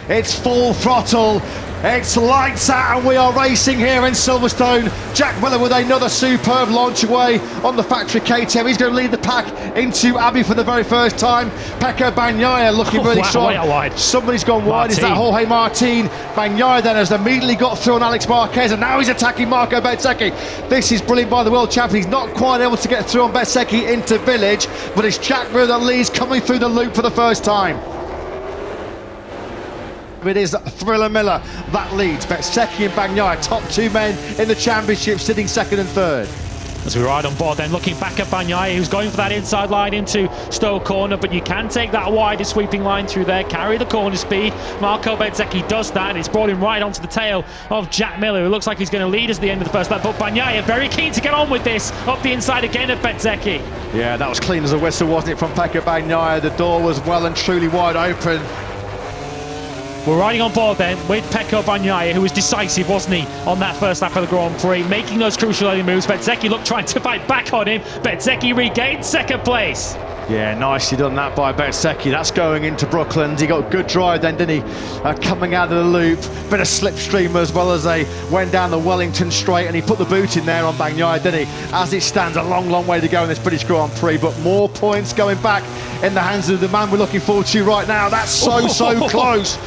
It's full throttle. It's lights out and we are racing here in Silverstone. Jack Miller with another superb launch away on the factory KTM. He's going to lead the pack into Abbey for the very first time. Pecco Bagnaia looking really strong. Wide. Somebody's gone wide. Is that Jorge Martin? Bagnaia then has immediately got through on Alex Marquez and now he's attacking Marco Bezzecchi. This is brilliant by the world champion. He's not quite able to get through on Bezzecchi into Village, but it's Jack Miller that leads, coming through the loop for the first time. It is Thriller Miller that leads. Bezzecchi and Bagnaia, top two men in the championship, sitting second and third. As we ride on board then, looking back at Bagnaia, who's going for that inside line into Stowe corner, but you can take that wider sweeping line through there, carry the corner speed. Marco Bezzecchi does that, and it's brought him right onto the tail of Jack Miller, who looks like he's going to lead us at the end of the first lap, but Bagnaia very keen to get on with this, up the inside again of Bezzecchi. Yeah, that was clean as a whistle, wasn't it, from Pecco Bagnaia? The door was well and truly wide open. We're riding on board then with Pecco Bagnaia, who was decisive, wasn't he, on that first lap of the Grand Prix, making those crucial early moves. Bezzecchi looked trying to fight back on him. Bezzecchi regained second place. Yeah, nicely done that by Bezzecchi. That's going into Brooklands. He got good drive then, didn't he? Coming out of the loop, bit of slipstream as well as they went down the Wellington straight, and he put the boot in there on Bagnaia, didn't he? As it stands, a long, long way to go in this British Grand Prix, but more points going back in the hands of the man we're looking forward to right now. That's so close.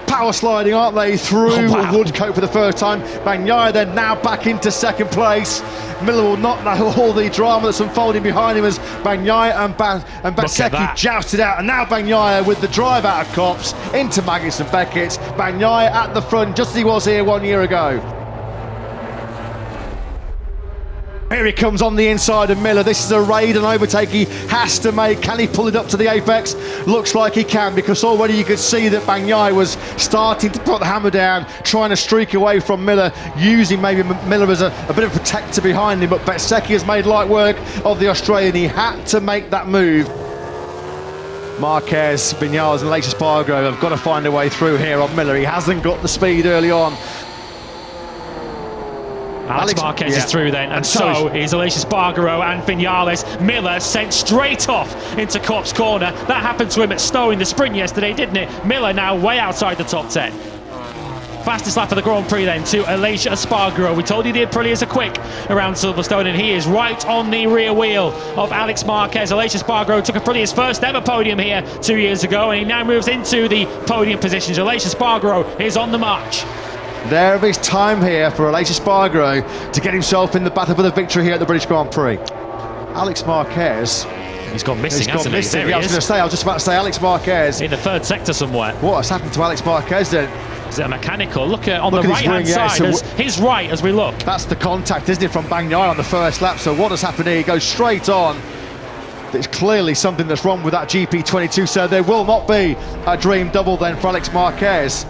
Power sliding, aren't they, through Woodcote for the first time. Bagnaia then now back into second place. Miller will not know all the drama that's unfolding behind him as Bagnaia and Bezzecchi jousted out, and now Bagnaia with the drive out of Copse into Magnus and Beckett. Bagnaia at the front, just as he was here 1 year ago. Here he comes on the inside of Miller. This is a raid and overtake he has to make. Can he pull it up to the apex? Looks like he can, because already you could see that Bagnaia was starting to put the hammer down, trying to streak away from Miller, using maybe Miller as a bit of a protector behind him, but Bezzecchi has made light work of the Australian. He had to make that move. Marquez, Viñales and Aleix Espargaro have got to find a way through here on Miller. He hasn't got the speed early on. Alex Marquez is through then, and so is Aleix Espargaro and Viñales. Miller sent straight off into Copse corner. That happened to him at Stowe in the sprint yesterday, didn't it? Miller now way outside the top 10. Fastest lap of the Grand Prix then to Aleix Espargaro. We told you the Aprilias are quick around Silverstone, and he is right on the rear wheel of Alex Marquez. Aleix Espargaro took Aprilia's first ever podium here 2 years ago, and he now moves into the podium positions. Aleix Espargaro is on the march. There is time here for Aleix Espargaro to get himself in the battle for the victory here at the British Grand Prix. Alex Marquez. He's gone missing, hasn't he? There he I was just about to say Alex Marquez. In the third sector somewhere. What has happened to Alex Marquez then? Is it a mechanical? Look at the right-hand side, his right as we look. That's the contact, isn't it, from Bagnaia on the first lap? So what has happened here? He goes straight on. There's clearly something that's wrong with that GP22, so there will not be a dream double then for Alex Marquez.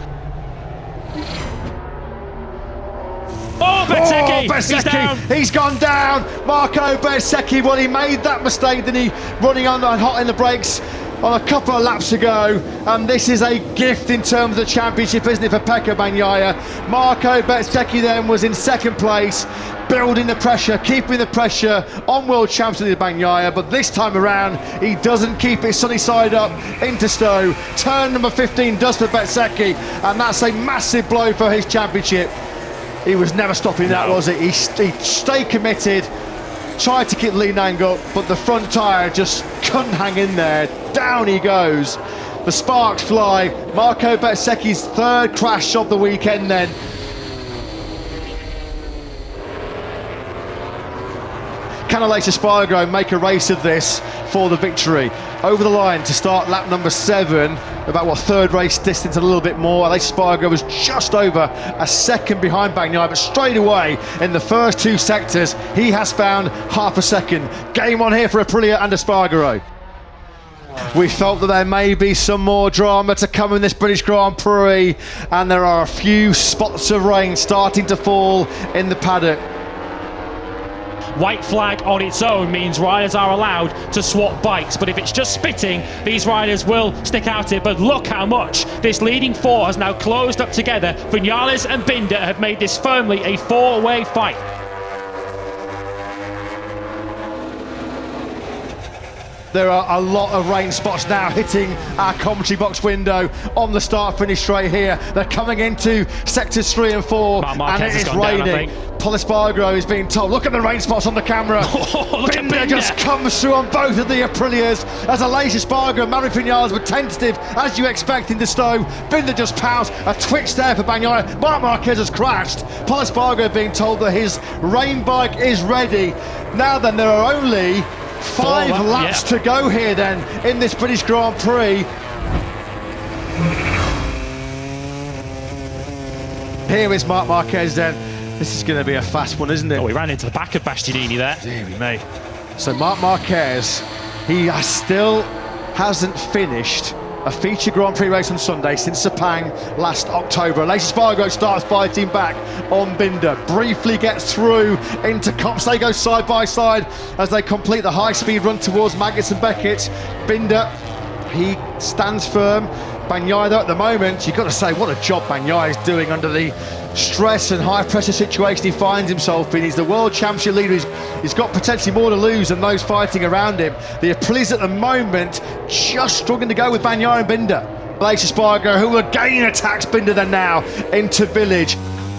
Oh, Bezzecchi! He's gone down. Marco Bezzecchi, well, he made that mistake, didn't he? Running on hot in the brakes on a couple of laps ago, and this is a gift in terms of the championship, isn't it, for Pecco Bagnaia? Marco Bezzecchi then was in second place, building the pressure, keeping the pressure on world champion Bagnaia, but this time around he doesn't keep it sunny side up into Stowe. Turn number 15 does for Bezzecchi, and that's a massive blow for his championship. He was never stopping that, was it? He stayed committed, tried to keep the lead angle, but the front tyre just couldn't hang in there. Down he goes. The sparks fly. Marco Bezzecchi's third crash of the weekend then. Can Aleix Espargaro make a race of this for the victory? Over the line to start lap number 7, about third race distance, a little bit more. Aleix Espargaro was just over a second behind Bagnaia, but straight away in the first 2 sectors he has found half a second. Game on here for Aprilia and Espargaro. We felt that there may be some more drama to come in this British Grand Prix, and there are a few spots of rain starting to fall in the paddock. White flag on its own means riders are allowed to swap bikes, but if it's just spitting, these riders will stick out it. But look how much this leading 4 has now closed up together. Viñales and Binder have made this firmly a 4-way fight. There are a lot of rain spots now hitting our commentary box window on the start-finish straight here. They're coming into sectors 3 and 4, and it is raining. Aleix Espargaro is being told, look at the rain spots on the camera. Binder just comes through on both of the Aprilias as Aleix Espargaro and Maverick Vinales were tentative, as you expect in the Stowe. Binder just pounced, a twitch there for Bagnaia. Marc Marquez has crashed. Aleix Espargaro being told that his rain bike is ready. Now then, there are only 5 laps to go here then in this British Grand Prix. Here is Marc Marquez then. This is going to be a fast one, isn't it? Oh, he ran into the back of Bastianini there. Deary me. So Marc Marquez, he still hasn't finished a feature Grand Prix race on Sunday since Sepang last October. Aleix Espargaro starts fighting back on Binder, briefly gets through into Copse. They go side by side as they complete the high-speed run towards Maggots and Beckett. Binder, he stands firm. Bagnaia, though, at the moment, you've got to say what a job Bagnaia is doing under the stress and high-pressure situation he finds himself in. He's the world championship leader. He's got potentially more to lose than those fighting around him. The Aprilias at the moment just struggling to go with Bagnaia and Binder. Aleix Espargaro, who again attacks Binder then now into Village.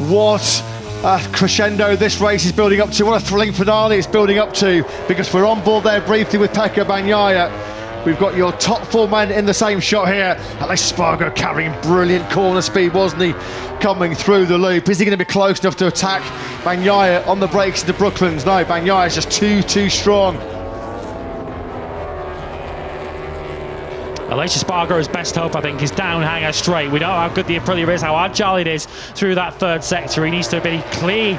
What a crescendo this race is building up to. What a thrilling finale it's building up to, because we're on board there briefly with Pecco Bagnaia. We've got your top 4 men in the same shot here. Aleix Espargaro carrying brilliant corner speed, wasn't he? Coming through the loop. Is he going to be close enough to attack Bagnaia on the brakes into Brooklands? No, Bagnaia is just too strong. Aleix Espargaro's best hope, I think, is down hanger straight. We know how good the Aprilia is, how agile it is through that third sector. He needs to be clean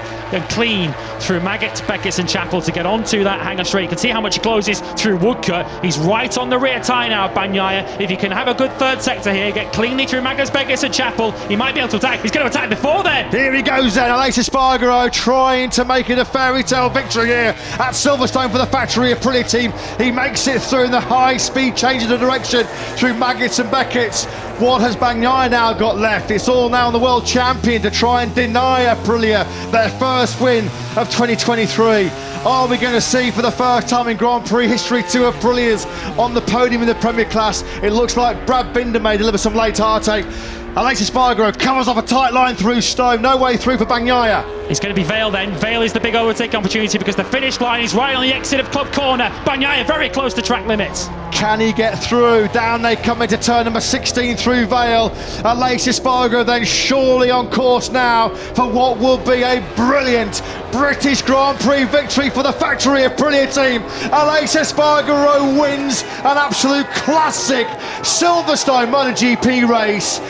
through Maggots, Beckett and Chapel to get onto that hanger straight. You can see how much he closes through Woodcut. He's right on the rear tyre now of Bagnaia. If you can have a good third sector here, get cleanly through Maggots, Beckett and Chapel, he might be able to attack. He's going to attack before then. Here he goes then, Aleix Espargaro trying to make it a fairy tale victory here at Silverstone for the factory Aprilia team. He makes it through in the high speed change of direction through Maggots and Beckett. What has Bagnaia now got left? It's all now on the world champion to try and deny Aprilia their first win of 2023. Are we going to see for the first time in Grand Prix history 2 Aprilias on the podium in the Premier class? It looks like Brad Binder may deliver some late heartache. Aleix Espargaro covers off a tight line through Stowe, no way through for Bagnaia. It's going to be Vale then. Vale is the big overtake opportunity because the finish line is right on the exit of Club Corner. Bagnaia very close to track limits. Can he get through? Down they come into turn number 16 through Vale. Aleix Espargaro then surely on course now for what will be a brilliant British Grand Prix victory for the factory Aprilia team. Aleix Espargaro wins an absolute classic Silverstone MotoGP race.